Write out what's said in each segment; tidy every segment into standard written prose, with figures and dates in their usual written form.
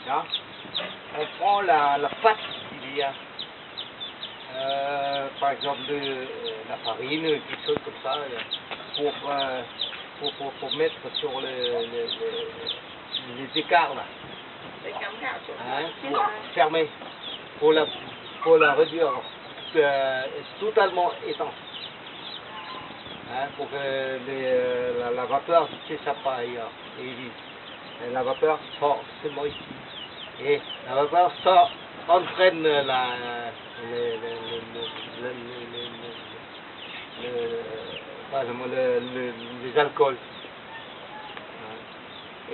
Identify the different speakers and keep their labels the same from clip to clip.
Speaker 1: Là, on prend la pâte qu'il y a. Par exemple la farine, quelque chose comme ça, pour mettre sur les écarts là. Hein, pour fermer, pour la réduire totalement étanche. Hein, pour que la vapeur ne s'échappe pas ailleurs. Et la vapeur sort seulement ici. Et la vapeur sort, entraîne les alcools.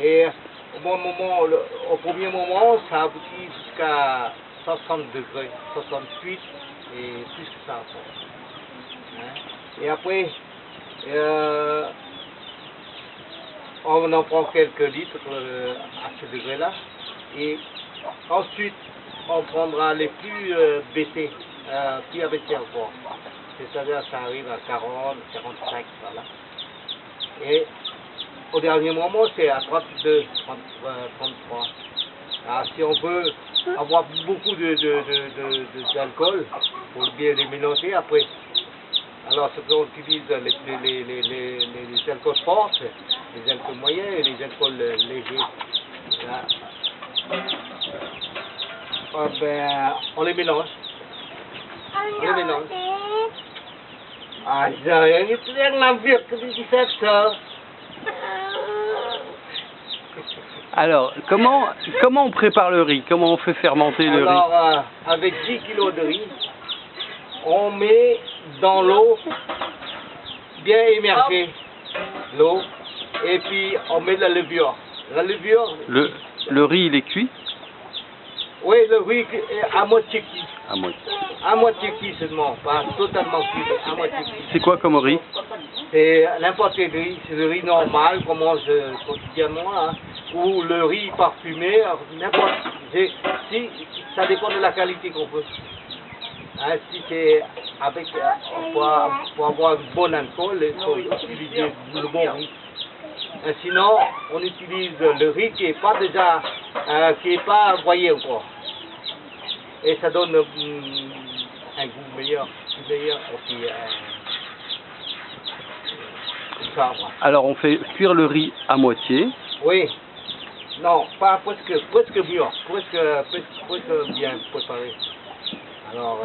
Speaker 1: Et au premier moment, ça aboutit jusqu'à 60 degrés, 68 et plus que ça. Hein. Et après, on en prend quelques litres à ce degré-là. Et ensuite, on prendra les plus baissés, plus abaissés encore. C'est-à-dire ça arrive à 40, 45, voilà. Et au dernier moment, c'est à 32, 33. Alors, si on veut avoir beaucoup d'alcool, pour bien les mélanger après. Alors, ce qu'on utilise les alcools forts, les alcools moyens et les alcools légers. Là. On les mélange. On les mélange. Ah, giời, như tôi đang làm việc đi phép chờ.
Speaker 2: Alors, comment on prépare le riz? Comment on fait fermenter le riz?
Speaker 1: Alors, avec 10 kg de riz, on met dans l'eau, bien immergée, l'eau, et puis on met de la levure. La levure...
Speaker 2: Le riz, il est cuit?
Speaker 1: Oui, le riz est à moitié cuit.
Speaker 2: À moitié.
Speaker 1: À moitié cuit seulement, pas totalement cuit, mais à moitié cuit.
Speaker 2: C'est quoi comme riz?
Speaker 1: C'est n'importe quel riz, c'est le riz normal qu'on mange quotidiennement, hein, ou le riz parfumé, n'importe. Si, ça dépend de la qualité qu'on veut. Hein, si c'est avec, pour avoir un bon alcool, il faut utiliser le bon riz. Sinon, on utilise le riz qui est pas déjà, qui est pas broyé encore. Et ça donne un goût meilleur aussi.
Speaker 2: Alors on fait cuire le riz à moitié.
Speaker 1: Oui. Non, pas presque mûr, presque bien préparé. Alors,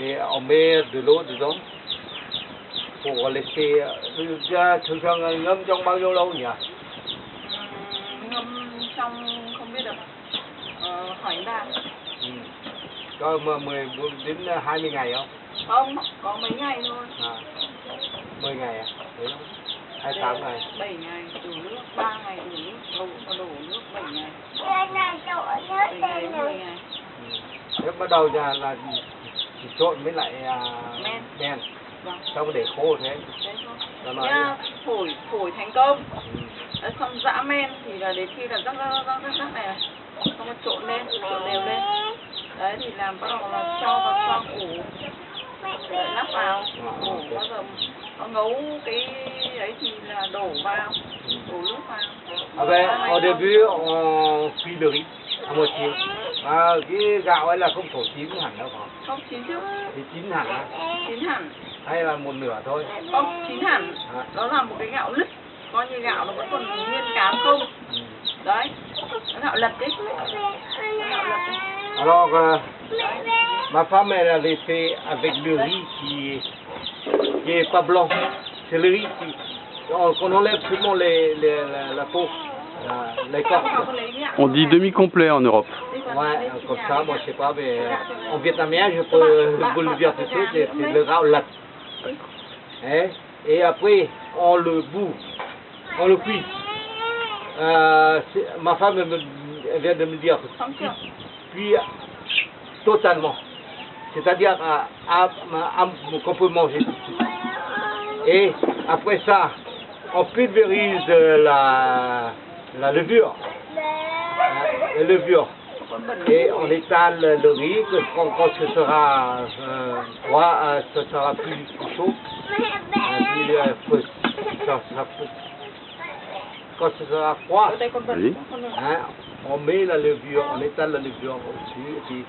Speaker 1: et on met de l'eau dedans pour laisser. Thường thường ngâm trong bao nhiêu lâu nhỉ?
Speaker 3: Ngâm trong không biết được. Khoảng 3.
Speaker 1: Có 10 đến 20 ngày không?
Speaker 3: Không, có mấy ngày thôi.
Speaker 1: 10 ngày à? Đấy, 28 ngày.
Speaker 3: 7 ngày đổ nước, 3 ngày đổ nước, đổ nước 7 ngày. 7 ngày, 10 ngày.
Speaker 1: Nếu bắt đầu là chỉ trộn với lại men.
Speaker 3: Vâng.
Speaker 1: Xong để khô thế.
Speaker 3: Nha, phổi thành công. Xong giã men thì là đến khi là rắc này. Xong rồi trộn đều lên. Đấy thì làm bắt đầu là cho vào xoong ủ. Để lắp vào. Ủ bao giờ nó ngấu cái ấy thì là đổ vào. Đổ nước vào.
Speaker 1: Au début, on cuit le riz à moitié. Cái gạo ấy là không thổ chín hẳn đâu hả?
Speaker 3: Không chín chứ.
Speaker 1: Thì chín hẳn á?
Speaker 3: Chín hẳn.
Speaker 1: Hay là một nửa thôi?
Speaker 3: Không, chín hẳn. Đó là một cái gạo lứt. Coi như gạo nó vẫn còn nguyên cám không. Đấy. Nó gạo lật đấy.
Speaker 1: Alors, ma femme, elle avait fait avec le riz qui est pas blanc. C'est le riz qu'on enlève seulement la peau, l'écorce.
Speaker 2: On dit demi-complet en Europe.
Speaker 1: Ouais, comme ça, moi je sais pas, mais en vietnamien, je peux vous le dire tout de suite, c'est le gao lat. Hein? Et après, on le bout, on le cuit. Ma femme elle vient de me dire, puis totalement. C'est-à-dire qu'on peut manger tout de suite. Et après ça, on pulvérise la levure. La levure. Et on étale le riz, quand ce sera froid, ce sera plus chaud. Quand ce sera froid,
Speaker 2: oui.
Speaker 1: hein, on met la levure, on étale la levure au-dessus, et puis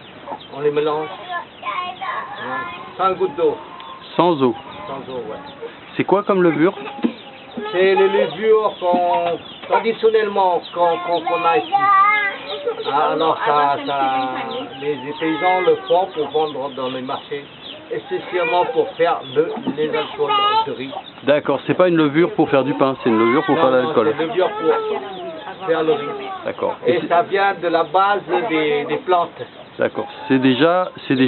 Speaker 1: on les mélange. Sans goutte d'eau.
Speaker 2: Sans eau.
Speaker 1: Sans eau, ouais.
Speaker 2: C'est quoi comme levure?
Speaker 1: C'est les levures traditionnellement qu'on a ici. Ah, alors les paysans le font pour vendre dans les marchés, essentiellement pour faire les alcools de riz.
Speaker 2: D'accord, c'est pas une levure pour faire du pain, c'est une levure pour faire de l'alcool.
Speaker 1: C'est une levure pour faire le riz.
Speaker 2: D'accord.
Speaker 1: Et ça vient de la base des plantes.
Speaker 2: D'accord. C'est des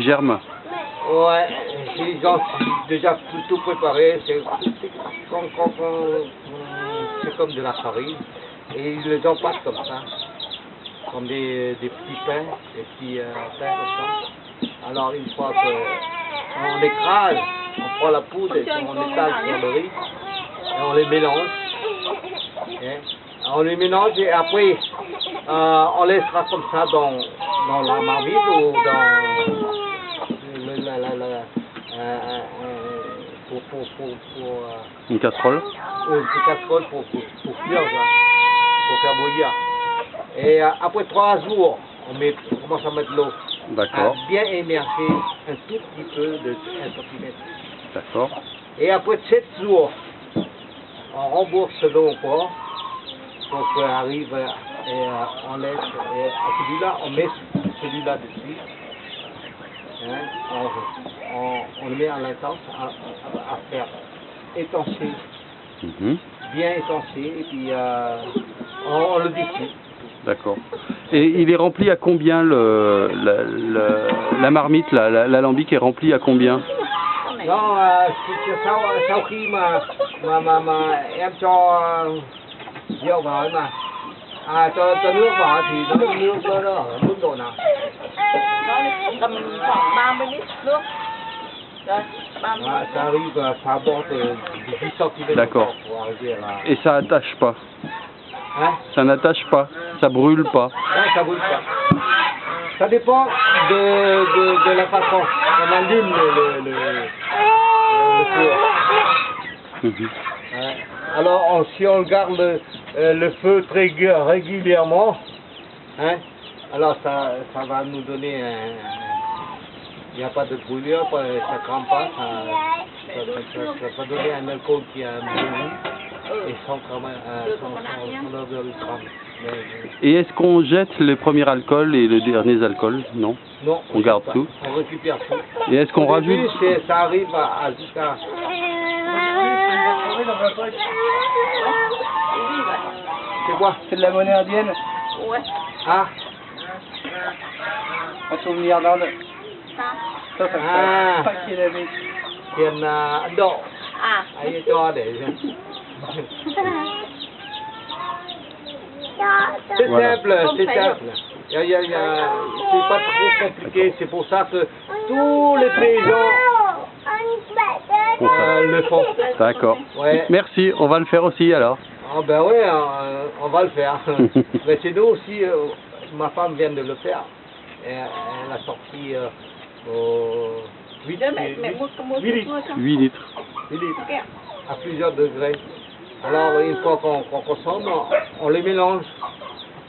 Speaker 2: germes.
Speaker 1: Ouais, ils ont déjà tout préparé. C'est comme de la farine. Et ils les empâtent comme ça. Comme des petits pains, des petits pains comme ça. Alors une fois qu'on écrase, on prend la poudre et on étale sur le riz et on les mélange. On les mélange et après on laissera comme ça dans la marmite ou dans
Speaker 2: Une casserole.
Speaker 1: Une casserole pour cuire ça, pour faire bouillir. Et après 3 jours, on commence à mettre l'eau.
Speaker 2: D'accord.
Speaker 1: Bien émerger un tout petit peu de 1 cm.
Speaker 2: D'accord.
Speaker 1: Et après 7 jours, on rembourse l'eau encore pour qu'on arrive et on laisse à celui-là, on met celui-là dessus. On le met à l'intense à faire étancher, bien étancher, et puis on le dissout.
Speaker 2: D'accord. Et il est rempli à combien la marmite, l'alambic est rempli à combien?
Speaker 1: Non, sau khi mà em cho rượu vào ấy mà cho nước vào thì nước nó ở mức độ nào?
Speaker 3: Nó tầm khoảng 30 lít nước. Đây, 30 lít.
Speaker 1: Ça arrive, ça apporte 18 cm.
Speaker 2: D'accord. Et ça attache pas?
Speaker 1: Hein?
Speaker 2: Ça n'attache pas? Ça brûle pas?
Speaker 1: Non, ça brûle pas. Ça dépend de la façon on allume le four. Alors, si on garde le feu très régulièrement, alors ça va nous donner il n'y a pas de brûlure, ça ne crame pas, ça va donner un alcool qui a un bon goût et sans odeur de crame.
Speaker 2: Et est-ce qu'on jette les premiers alcools et les derniers alcools? Non.
Speaker 1: Non.
Speaker 2: On garde tout.
Speaker 1: On récupère tout.
Speaker 2: Et est-ce qu'on rajoute?
Speaker 1: Ça arrive à jusqu'à... C'est quoi?
Speaker 4: C'est de la monnaie indienne.
Speaker 3: Ouais.
Speaker 1: Ah.
Speaker 4: En souvenir d'Inde. Ça fait
Speaker 1: Ah.
Speaker 4: un paquet d'années.
Speaker 1: Tiền Ấn Độ.
Speaker 3: À.
Speaker 1: Ấy cho để... C'est
Speaker 2: Voilà.
Speaker 1: simple, c'est simple. C'est pas trop compliqué, c'est pour ça que tous les paysans le font.
Speaker 2: D'accord.
Speaker 1: Ouais.
Speaker 2: Merci, on va le faire aussi alors.
Speaker 1: Ah ben ouais, on va le faire. Mais chez nous aussi, ma femme vient de le faire. Elle a sorti 8 litres.
Speaker 2: 8 litres.
Speaker 1: 8 litres. À plusieurs degrés. Alors une fois qu'on consomme, on les mélange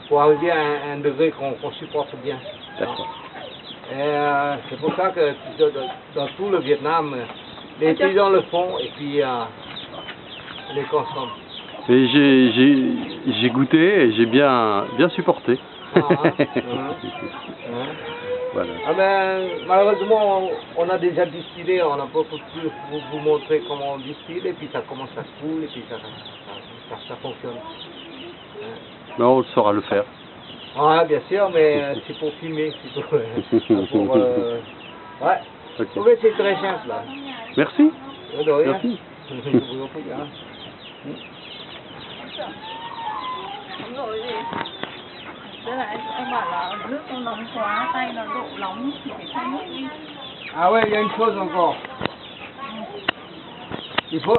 Speaker 1: pour arriver à un degré qu'on supporte bien.
Speaker 2: D'accord.
Speaker 1: C'est pour ça que dans tout le Vietnam, les paysans le font et puis les consomment.
Speaker 2: Et j'ai goûté et j'ai bien supporté. Voilà.
Speaker 1: Ah ben, malheureusement, on a déjà distillé, on n'a pas pu vous montrer comment on distille, et puis ça commence à se couler, et puis ça fonctionne.
Speaker 2: Mais on saura le faire.
Speaker 1: Ouais, bien sûr, mais c'est pour filmer, c'est pour... ouais,
Speaker 2: Okay.
Speaker 1: oui, c'est très simple, là.
Speaker 2: Merci.
Speaker 1: De rien.
Speaker 2: Merci.
Speaker 1: Je vous en prie, hein.
Speaker 3: Đúng rồi gì? Tức là anh bảo là nước nó nóng quá, tay nó độ nóng thì phải thay nước đi.
Speaker 1: Ah ouais, il y a une chose encore. Il faut